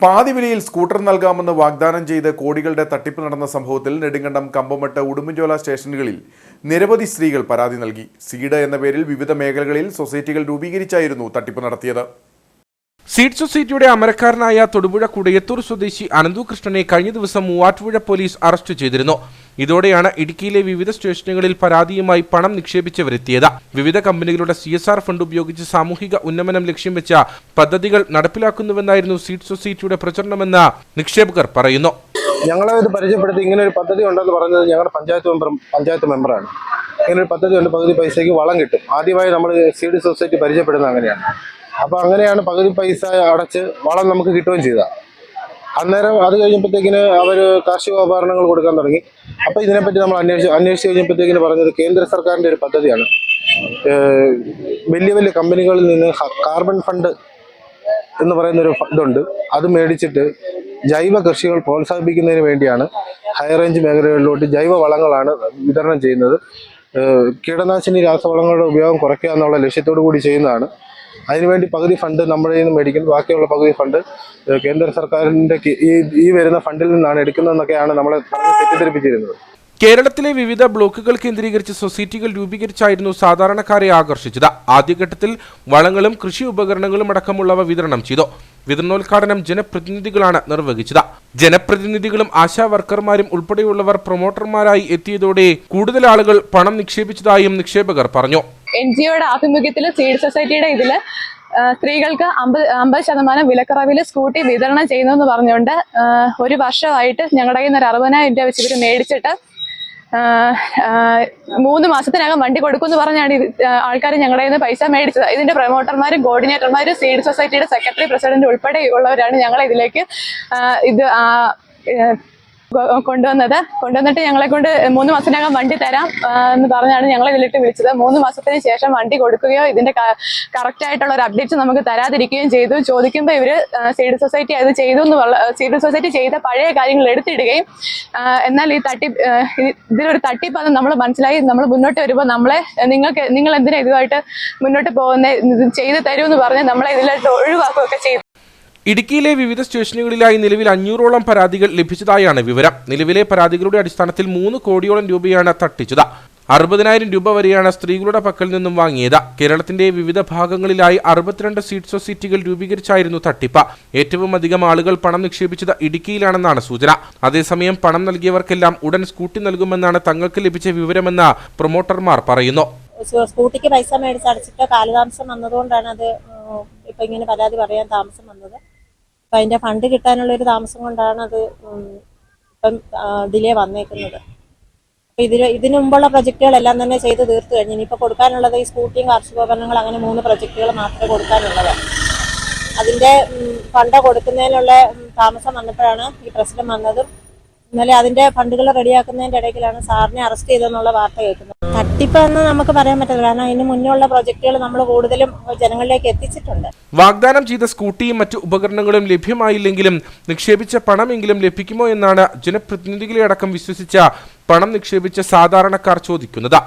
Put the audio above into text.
പാതി വിലയിൽ സ്കൂട്ടർ നൽകാമെന്ന് വാഗ്ദാനം ചെയ്ത് കോടികളുടെ തട്ടിപ്പ് നടന്ന സംഭവത്തിൽ നെടുങ്കണ്ടം, കമ്പമട്ട്, ഉടുമ്പൻചോല സ്റ്റേഷനുകളിൽ നിരവധി സ്ത്രീകൾ പരാതി നൽകി. സീഡ് എന്ന പേരിൽ വിവിധ മേഖലകളിൽ സൊസൈറ്റികൾ രൂപീകരിച്ചായിരുന്നു തട്ടിപ്പ് നടത്തിയത്. സീഡ് സൊസൈറ്റിയുടെ അമരക്കാരനായ തൊടുപുഴ കുടയത്തൂർ സ്വദേശി അനന്തുകൃഷ്ണനെ കഴിഞ്ഞ ദിവസം മൂവാറ്റുപുഴ പോലീസ് അറസ്റ്റ് ചെയ്തിരുന്നു. ഇതോടെയാണ് ഇടുക്കിയിലെ വിവിധ സ്റ്റേഷനുകളിൽ പരാതിയുമായി പണം നിക്ഷേപിച്ചവരെത്തിയത്. വിവിധ കമ്പനികളുടെ CSR ഫണ്ട് ഉപയോഗിച്ച് സാമൂഹിക ഉന്നമനം ലക്ഷ്യം വെച്ച പദ്ധതികൾ നടപ്പിലാക്കുന്നുവെന്നായിരുന്നു സീഡ് സൊസൈറ്റിയുടെ പ്രചരണമെന്ന് നിക്ഷേപകർ പറയുന്നു. ഞങ്ങളെ ഇത് പരിചയപ്പെടുത്തി ഇങ്ങനെ ഒരു പദ്ധതി ഉണ്ടെന്ന് പറഞ്ഞത് ഞങ്ങളുടെ പഞ്ചായത്ത് മെമ്പറാണ്. ഇങ്ങനെ ഒരു പദ്ധതി ഉണ്ട്, പകുതി പൈസയ്ക്ക് വളം കിട്ടും. ആദ്യമായി നമ്മൾ സീഡ് സൊസൈറ്റി പരിചയപ്പെടുന്നത് അങ്ങനെയാണ്. അപ്പോൾ അങ്ങനെയാണ് പകുതി പൈസ അടച്ച് വളം നമുക്ക് കിട്ടുകയും ചെയ്തത്. അന്നേരം അത് കഴിഞ്ഞപ്പോഴത്തേക്കിന് അവർ കാർഷികോപകരണങ്ങൾ കൊടുക്കാൻ തുടങ്ങി. അപ്പോൾ ഇതിനെപ്പറ്റി നമ്മൾ അന്വേഷിച്ച് കഴിഞ്ഞപ്പോഴത്തേക്കിന് പറഞ്ഞത് കേന്ദ്ര സർക്കാരിൻ്റെ ഒരു പദ്ധതിയാണ്. വലിയ വലിയ കമ്പനികളിൽ നിന്ന് കാർബൺ ഫണ്ട് എന്ന് പറയുന്നൊരു ഇതുണ്ട്. അത് മേടിച്ചിട്ട് ജൈവ കൃഷികൾ പ്രോത്സാഹിപ്പിക്കുന്നതിന് വേണ്ടിയാണ് ഹൈ റേഞ്ച് മേഖലകളിലോട്ട് ജൈവ വളങ്ങളാണ് വിതരണം ചെയ്യുന്നത്. കീടനാശിനി രാസവളങ്ങളുടെ ഉപയോഗം കുറയ്ക്കുക എന്നുള്ള ലക്ഷ്യത്തോടു കൂടി ചെയ്യുന്നതാണ്. അതിനുവേണ്ടി പകുതി ഫണ്ട് നമ്മുടെ നിന്ന് മേടിക്കും, ബാക്കിയുള്ള പകുതി ഫണ്ട് കേന്ദ്ര സർക്കാരിൻ്റെ ഈ വരുന്ന ഫണ്ടിൽ നിന്നാണ് എടുക്കുന്നതെന്നൊക്കെയാണ് നമ്മളെ തെറ്റിദ്ധരിപ്പിച്ചിരുന്നത്. കേരളത്തിലെ വിവിധ ബ്ലോക്കുകൾ കേന്ദ്രീകരിച്ച് സൊസൈറ്റികൾ രൂപീകരിച്ചായിരുന്നു സാധാരണക്കാരെ ആകർഷിച്ചത്. ആദ്യഘട്ടത്തിൽ വളങ്ങളും കൃഷി ഉപകരണങ്ങളും അടക്കമുള്ളവ വിതരണം ചെയ്തു. വിതരണോദ്ഘാടനം ജനപ്രതിനിധികളാണ് നിർവഹിച്ചത്. ജനപ്രതിനിധികളും ആശാ വർക്കർമാരും ഉൾപ്പെടെയുള്ളവർ പ്രൊമോട്ടർമാരായി എത്തിയതോടെ കൂടുതൽ ആളുകൾ പണം നിക്ഷേപിച്ചതായും നിക്ഷേപകർ പറഞ്ഞു. NGOയുടെ ആഭിമുഖ്യത്തിൽ സീഡ് സൊസൈറ്റിയുടെ ഇതില് സ്ത്രീകൾക്ക് 50% വിലക്കുറവിൽ സ്കൂട്ടി വിതരണം ചെയ്യുന്നു പറഞ്ഞുകൊണ്ട് ഒരു വർഷമായിട്ട് ഞങ്ങളുടെ കയ്യിൽ നിന്ന് 60,000 രൂപ വെച്ച് ഇവർ മേടിച്ചിട്ട് 3 മാസത്തിനകം വണ്ടി കൊടുക്കുമെന്ന് പറഞ്ഞാണ് ആൾക്കാർ ഞങ്ങളുടെ കയ്യിൽ നിന്ന് പൈസ മേടിച്ചത്. ഇതിന്റെ പ്രൊമോട്ടർമാരും കോർഡിനേറ്റർമാരും സീഡ് സൊസൈറ്റിയുടെ സെക്രട്ടറി, പ്രസിഡന്റ് ഉൾപ്പെടെയുള്ളവരാണ് ഞങ്ങളെ ഇതിലേക്ക് കൊണ്ടുവന്നിട്ട് ഞങ്ങളെ കൊണ്ട് 3 മാസത്തിനകം വണ്ടി തരാം എന്ന് പറഞ്ഞാണ് ഞങ്ങളെ ഇതിലിട്ട് വിളിച്ചത്. 3 മാസത്തിന് ശേഷം വണ്ടി കൊടുക്കുകയോ ഇതിന്റെ കറക്റ്റ് ആയിട്ടുള്ള ഒരു അപ്ഡേറ്റ്സ് നമുക്ക് തരാതിരിക്കുകയും ചെയ്തു. ചോദിക്കുമ്പോൾ ഇവര് സീഡ് സൊസൈറ്റി അത് ചെയ്തു സീഡ് സൊസൈറ്റി ചെയ്ത പഴയ കാര്യങ്ങൾ എടുത്തിടുകയും എന്നാൽ ഇതിലൊരു തട്ടിപ്പാന്ന് നമ്മൾ മനസ്സിലായി. നമ്മൾ മുന്നോട്ട് വരുമ്പോൾ നിങ്ങൾ എന്തിനാ ഇതുമായിട്ട് മുന്നോട്ട് പോകുന്നത്, ചെയ്തു തരുമെന്ന് പറഞ്ഞ് നമ്മളെ ഇതിലോട്ട് ഒഴിവാക്കുകയൊക്കെ ചെയ്തു. ഇടുക്കിയിലെ വിവിധ സ്റ്റേഷനുകളിലായി നിലവിൽ 500ഓളം പരാതികൾ ലഭിച്ചതായാണ് വിവരം. നിലവിലെ പരാതികളുടെ അടിസ്ഥാനത്തിൽ 3 കോടിയോളം രൂപയാണ് തട്ടിച്ചത്. 60,000 രൂപ വരെയാണ് സ്ത്രീകളുടെ പക്കൽ നിന്നും വാങ്ങിയത്. കേരളത്തിന്റെ വിവിധ ഭാഗങ്ങളിലായി 62 സീഡ് സൊസൈറ്റികൾ രൂപീകരിച്ചായിരുന്നു തട്ടിപ്പ്. ഏറ്റവും അധികം ആളുകൾ പണം നിക്ഷേപിച്ചത് ഇടുക്കിയിലാണെന്നാണ് സൂചന. അതേസമയം പണം നൽകിയവർക്കെല്ലാം ഉടൻ സ്കൂട്ടി നൽകുമെന്നാണ് തങ്ങൾക്ക് ലഭിച്ച വിവരമെന്ന് പ്രൊമോട്ടർമാർ പറയുന്നു. സ്കൂട്ടിക്ക് പൈസ മേടിച്ചടച്ചിട്ട് കാലതാമസം വന്നതുകൊണ്ടാണ് അത് ഇപ്പൊ ഇങ്ങനെ പരാതി പറയാൻ താമസം വന്നത്. അപ്പൊ അതിന്റെ ഫണ്ട് കിട്ടാനുള്ള ഒരു താമസം കൊണ്ടാണ് അത് ഇപ്പം ഡിലേ വന്നേക്കുന്നത്. അപ്പൊ ഇതിനു മുമ്പുള്ള പ്രൊജക്ടുകളെല്ലാം തന്നെ ചെയ്ത് തീർത്തു കഴിഞ്ഞു. ഇനിയിപ്പോൾ കൊടുക്കാനുള്ളത് ഈ സ്കൂട്ടിയും കാർഷികോപകരണങ്ങൾ, അങ്ങനെ 3 പ്രൊജക്ടുകൾ മാത്രമേ കൊടുക്കാനുള്ളത്. അതിന്റെ ഫണ്ട് കൊടുക്കുന്നതിനുള്ള താമസം വന്നപ്പോഴാണ് ഈ പ്രശ്നം വന്നതും. ഇന്നലെ അതിന്റെ ഫണ്ടുകൾ റെഡിയാക്കുന്നതിന്റെ ഇടയ്ക്കിലാണ് സാറിനെ അറസ്റ്റ് ചെയ്തെന്നുള്ള വാർത്ത കേൾക്കുന്നത്. തട്ടിപ്പ് എന്ന് നമുക്ക് പറയാൻ പറ്റില്ല, കാരണം അതിന് മുന്നുള്ള പ്രോജക്റ്റുകൾ നമ്മൾ കൂടുതലും ജനങ്ങളിലേക്ക് എത്തിച്ചിട്ടുണ്ട്. വാഗ്ദാനം ചെയ്ത സ്കൂട്ടിയും മറ്റു ഉപകരണങ്ങളും ലഭ്യമായില്ലെങ്കിലും നിക്ഷേപിച്ച പണമെങ്കിലും ലഭിക്കുമോ എന്നാണ് ജനപ്രതിനിധികളെ അടക്കം വിശ്വസിച്ച പണം നിക്ഷേപിച്ച സാധാരണക്കാർ ചോദിക്കുന്നത്.